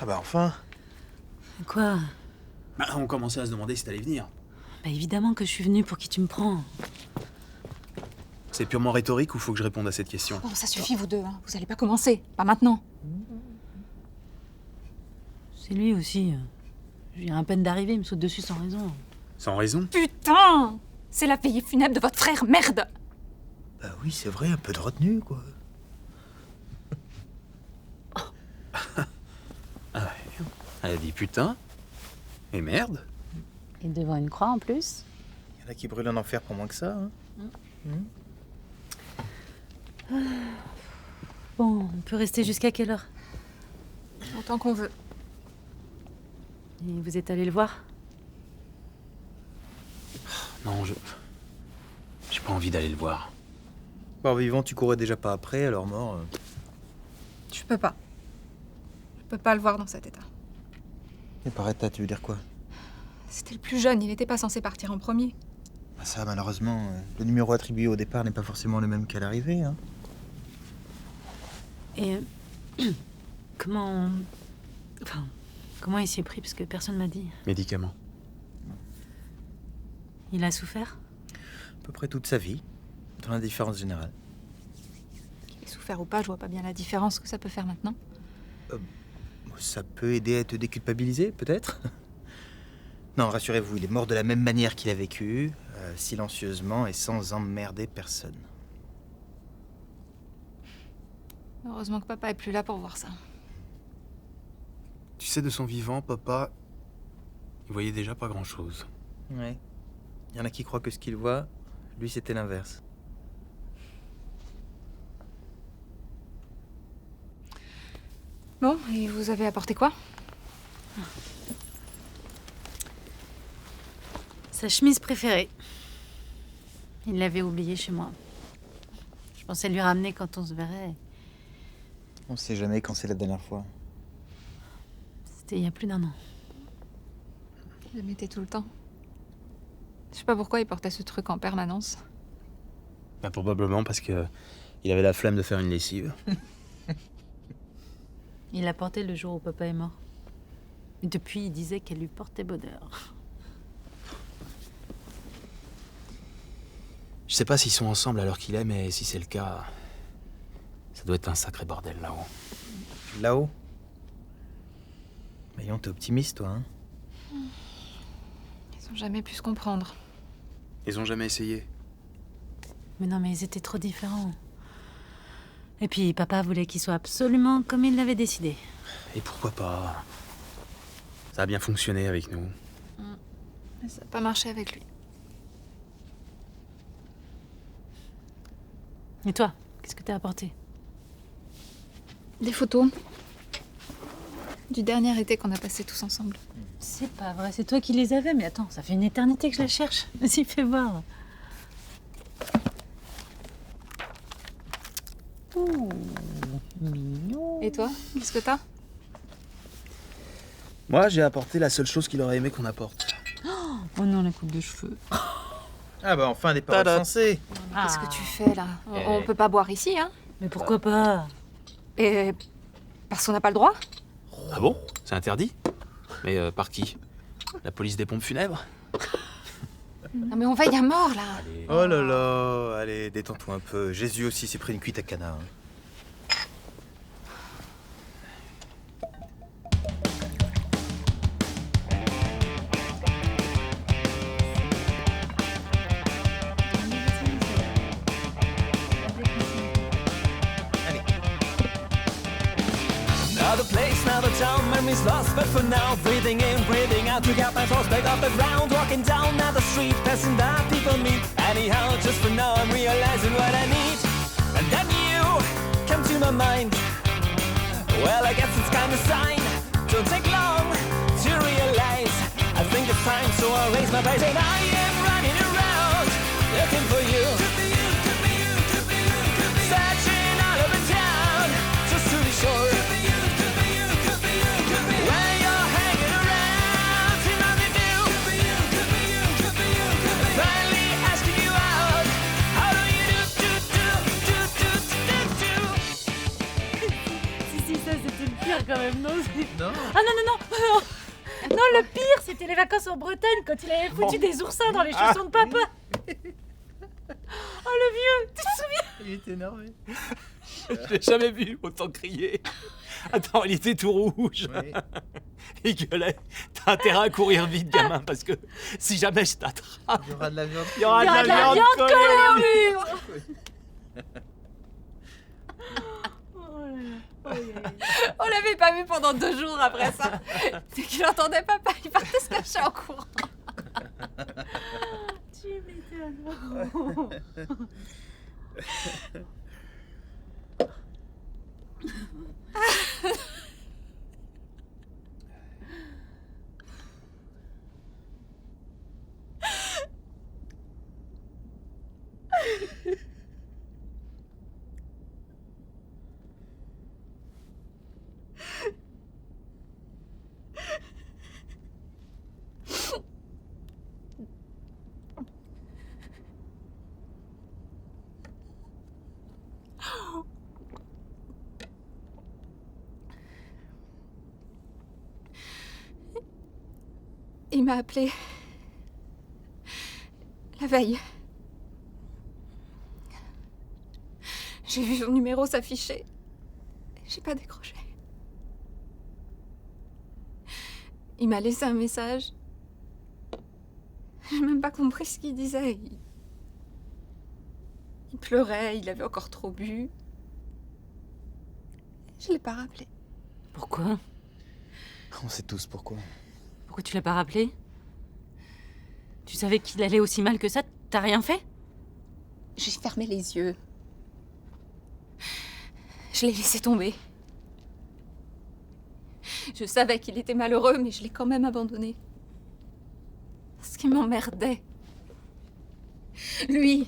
bah enfin. Quoi? Bah, on commençait à se demander si t'allais venir. Bah évidemment que je suis venue, pour qui tu me prends? C'est purement rhétorique ou faut que je réponde à cette question? Bon, ça suffit, vous deux, hein. Vous allez pas commencer. Pas maintenant. C'est lui aussi. Je viens à peine d'arriver, il me saute dessus sans raison. Sans raison? Putain! C'est la veillée funèbre de votre frère, merde! Bah oui, c'est vrai, un peu de retenue, quoi. Ah ouais. Elle a dit putain. Et merde. Et devant une croix en plus. Il y en a qui brûlent en enfer pour moins que ça, hein. Bon, on peut rester jusqu'à quelle heure? Autant qu'on veut. Et vous êtes allé le voir? Non, j'ai pas envie d'aller le voir. Bon, vivant, tu courais déjà pas après, alors mort. Je peux pas. Je peux pas le voir dans cet état. Et Paretta, tu veux dire quoi? C'était le plus jeune, il n'était pas censé partir en premier. Bah ça, malheureusement, le numéro attribué au départ n'est pas forcément le même qu'à l'arrivée, hein. Et comment il s'y est pris, parce que personne m'a dit. Médicaments. Il a souffert? À peu près toute sa vie, dans l'indifférence générale. Qu'il ait souffert ou pas, je vois pas bien la différence que ça peut faire maintenant. Ça peut aider à te déculpabiliser, peut-être? Non, rassurez-vous, il est mort de la même manière qu'il a vécu, silencieusement et sans emmerder personne. Heureusement que papa est plus là pour voir ça. Tu sais, de son vivant, papa, il voyait déjà pas grand-chose. Ouais. Il y en a qui croient que ce qu'il voit, lui, c'était l'inverse. Bon, et vous avez apporté quoi? Sa chemise préférée. Il l'avait oubliée chez moi. Je pensais lui ramener quand on se verrait. On sait jamais quand c'est la dernière fois. C'était il y a plus d'1 an. Il le mettait tout le temps. Je sais pas pourquoi il portait ce truc en permanence. Bah, probablement parce que il avait la flemme de faire une lessive. Il l'a portée le jour où papa est mort. Et depuis, il disait qu'elle lui portait bonheur. Je sais pas s'ils sont ensemble à l'heure qu'il est, mais si c'est le cas, ça doit être un sacré bordel là-haut. Là-haut? Voyons, t'es optimiste, toi, hein? Ils ont jamais pu se comprendre. Ils ont jamais essayé. Mais non, mais ils étaient trop différents. Et puis, papa voulait qu'il soit absolument comme il l'avait décidé. Et pourquoi pas? Ça a bien fonctionné avec nous. Mais ça n'a pas marché avec lui. Et toi, qu'est-ce que t'as apporté? Des photos. Du dernier été qu'on a passé tous ensemble. C'est pas vrai, c'est toi qui les avais. Mais attends, ça fait une éternité que je la cherche. Vas-y, fais voir. Ouh, mignon. Et toi, qu'est-ce que t'as? Moi, j'ai apporté la seule chose qu'il aurait aimé qu'on apporte. Oh non, la coupe de cheveux. Ah bah enfin, des paroles sensées. Qu'est-ce que tu fais là? On peut pas boire ici, hein? Mais pourquoi pas? Et parce qu'on n'a pas le droit? Ah bon? C'est interdit? Mais par qui? La police des pompes funèbres? Non mais on veille à mort là. Oh là là, allez, détends-toi un peu. Jésus aussi s'est pris une cuite à Cana. Hein. Now the place, now the town, memories lost, but for now, breathing in, breathing out, to get my thoughts back up and round, walking down now the street, passing by, people meet. Anyhow, just for now, I'm realizing what I need, and then you come to my mind. Well, I guess it's kind of sign. Don't take long to realize. I think it's time, so I'll raise my voice, and I am running around looking for you. Searching all over town just to be sure. When you're hanging around, you know me do. Finally asking you out. How do you do? Si, ça, c'était le pire pire quand même, non? Non. Ah non. Non, le pire, c'était les vacances en Bretagne quand il avait foutu des oursins dans les chaussons de papa. Oh le vieux, tu te souviens? Il était énervé. Je l'ai jamais vu autant crier. Attends, il était tout rouge. Oui. Il gueulait. T'as intérêt à courir vite, gamin, parce que si jamais je t'attrape, Il y aura de la viande. il y aura de la viande collée collée au au mur. On l'avait pas vu pendant 2 jours après ça. Dès qu'il entendait papa, il partait se cacher en courant. Tu m'étonnes. Il m'a appelé la veille. J'ai vu son numéro s'afficher. J'ai pas décroché. Il m'a laissé un message. J'ai même pas compris ce qu'il disait. Il pleurait, il avait encore trop bu. Je l'ai pas rappelé. Pourquoi? On sait tous pourquoi. Pourquoi tu l'as pas rappelé? Tu savais qu'il allait aussi mal que ça? T'as rien fait? J'ai fermé les yeux. Je l'ai laissé tomber. Je savais qu'il était malheureux, mais je l'ai quand même abandonné. Parce qu'il m'emmerdait. Lui,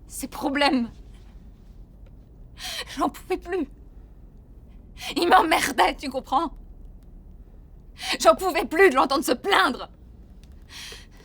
ses problèmes. J'en pouvais plus. Il m'emmerdait, tu comprends? J'en pouvais plus de l'entendre se plaindre.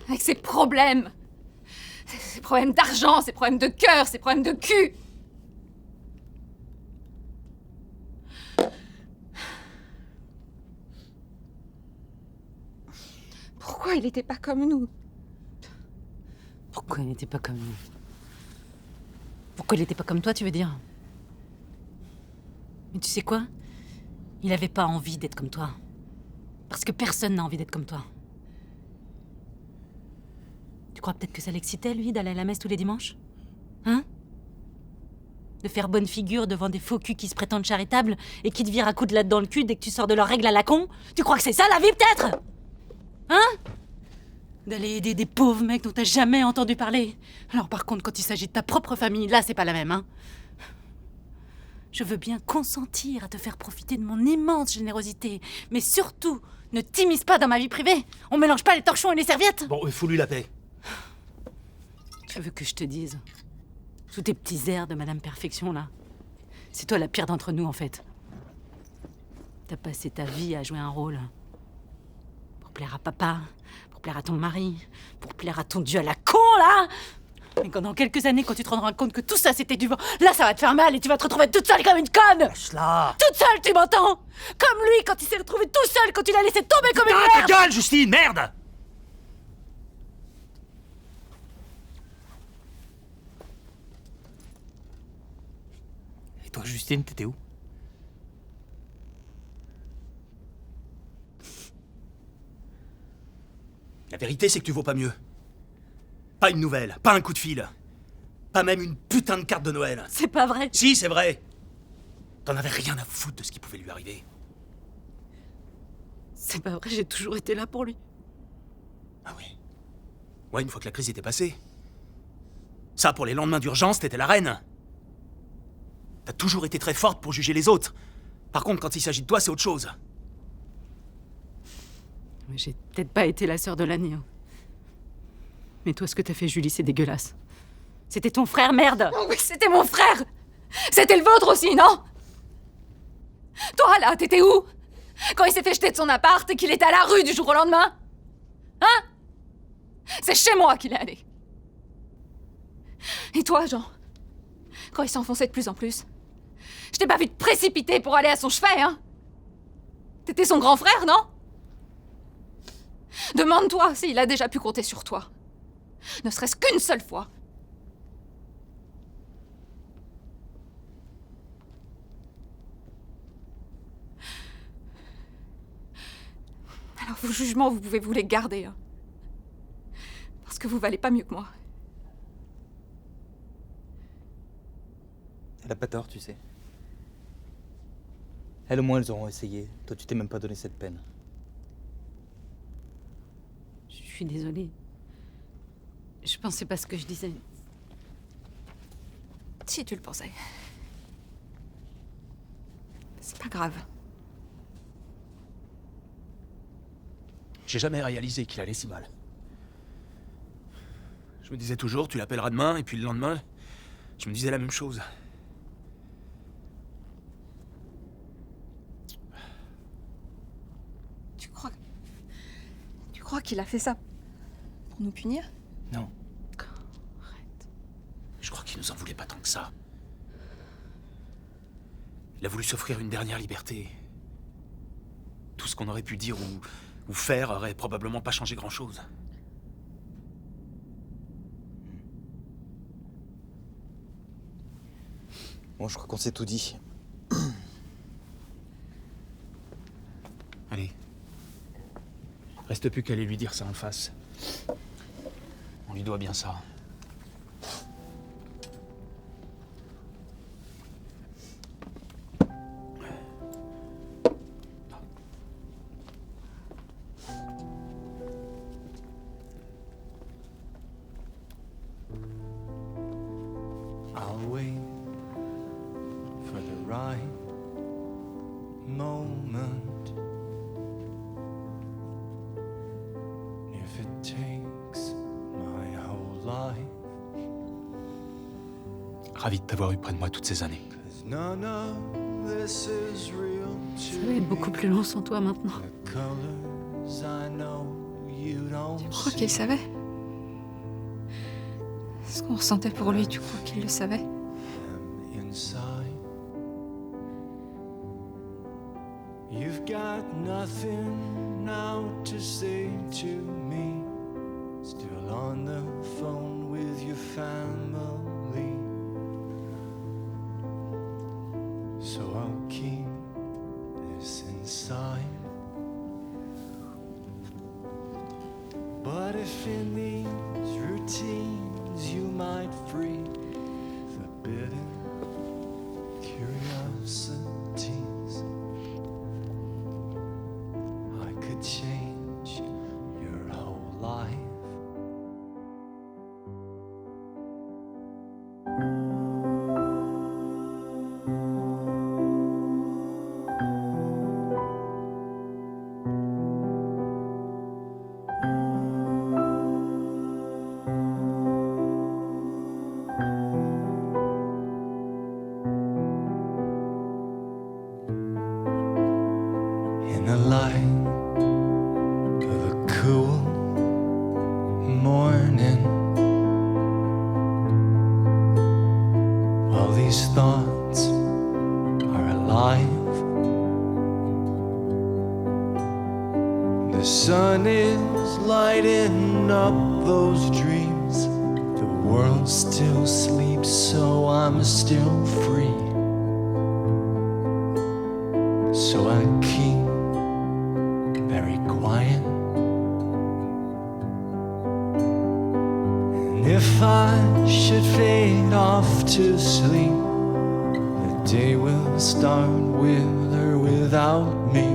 Avec ses problèmes. Ses problèmes d'argent, ses problèmes de cœur, ses problèmes de cul. Pourquoi il n'était pas comme nous? Pourquoi il n'était pas comme nous? Pourquoi il n'était pas comme toi, tu veux dire? Mais tu sais quoi? Il avait pas envie d'être comme toi. Parce que personne n'a envie d'être comme toi. Tu crois peut-être que ça l'excitait, lui, d'aller à la messe tous les dimanches? Hein? De faire bonne figure devant des faux culs qui se prétendent charitables et qui te virent à coups de latte dans le cul dès que tu sors de leurs règles à la con? Tu crois que c'est ça, la vie, peut-être? Hein? D'aller aider des pauvres mecs dont t'as jamais entendu parler. Alors par contre, quand il s'agit de ta propre famille, là, c'est pas la même, hein? Je veux bien consentir à te faire profiter de mon immense générosité. Mais surtout, ne t'immisce pas dans ma vie privée. On mélange pas les torchons et les serviettes. Bon, fous-lui la paix. Tu veux que je te dise? Sous tes petits airs de Madame Perfection, là. C'est toi la pire d'entre nous, en fait. T'as passé ta vie à jouer un rôle. Pour plaire à papa, pour plaire à ton mari, pour plaire à ton dieu à la con, là. Mais quand dans quelques années, quand tu te rendras compte que tout ça, c'était du vent, là, ça va te faire mal et tu vas te retrouver toute seule comme une conne. Lâche-la. Toute seule, tu m'entends? Comme lui, quand il s'est retrouvé tout seul, quand il a laissé tomber comme une Ta merde. gueule, Justine, merde! Et toi, Justine, t'étais où? La vérité, c'est que tu vaux pas mieux. Pas une nouvelle, pas un coup de fil. Pas même une putain de carte de Noël. C'est pas vrai. Si, c'est vrai. T'en avais rien à foutre de ce qui pouvait lui arriver. C'est pas vrai, j'ai toujours été là pour lui. Ah oui. Ouais, une fois que la crise était passée. Ça, pour les lendemains d'urgence, t'étais la reine. T'as toujours été très forte pour juger les autres. Par contre, quand il s'agit de toi, c'est autre chose. Mais j'ai peut-être pas été la sœur de l'année. Hein. Mais toi, ce que t'as fait, Julie, c'est dégueulasse. C'était ton frère, merde! Oh oui, c'était mon frère! C'était le vôtre aussi, non? Toi, là, t'étais où? Quand il s'est fait jeter de son appart et qu'il était à la rue du jour au lendemain? Hein? C'est chez moi qu'il est allé. Et toi, Jean? Quand il s'enfonçait de plus en plus, je t'ai pas vu te précipiter pour aller à son chevet, hein? T'étais son grand frère, non? Demande-toi s'il a déjà pu compter sur toi. Ne serait-ce qu'une seule fois. Alors vos jugements, vous pouvez vous les garder. Hein. Parce que vous valez pas mieux que moi. Elle a pas tort, tu sais. Elles au moins, elles auront essayé. Toi, tu t'es même pas donné cette peine. Je suis désolée. Je pensais pas ce que je disais. Si tu le pensais. C'est pas grave. J'ai jamais réalisé qu'il allait si mal. Je me disais toujours, tu l'appelleras demain, et puis le lendemain, je me disais la même chose. Tu crois qu'il a fait ça pour nous punir? Non. Arrête. Je crois qu'il nous en voulait pas tant que ça. Il a voulu s'offrir une dernière liberté. Tout ce qu'on aurait pu dire ou faire aurait probablement pas changé grand-chose. Bon, je crois qu'on s'est tout dit. Allez. Reste plus qu'à aller lui dire ça en face. On lui doit bien ça. I'll wait for the right moment. If it takes my whole life, Ravi de t'avoir eu près de moi toutes ces années. 'cause none of this is real Ça to va être beaucoup me. plus long sans toi maintenant. The colors I know you don't Tu crois see. qu'il savait? Ce qu'on ressentait pour lui, tu crois qu'il le savait? Am inside. You've got nothing now to say to me. Still on the phone with your family. So I'll keep this inside. But if in these routines you might free forbidden curiosities, I could change your whole life. In the light of a cool morning, while these thoughts are alive, the sun is lighting up those dreams. The world still sleeps, so I'm still free. So I keep very quiet. And if I should fade off to sleep, the day will start with or without me.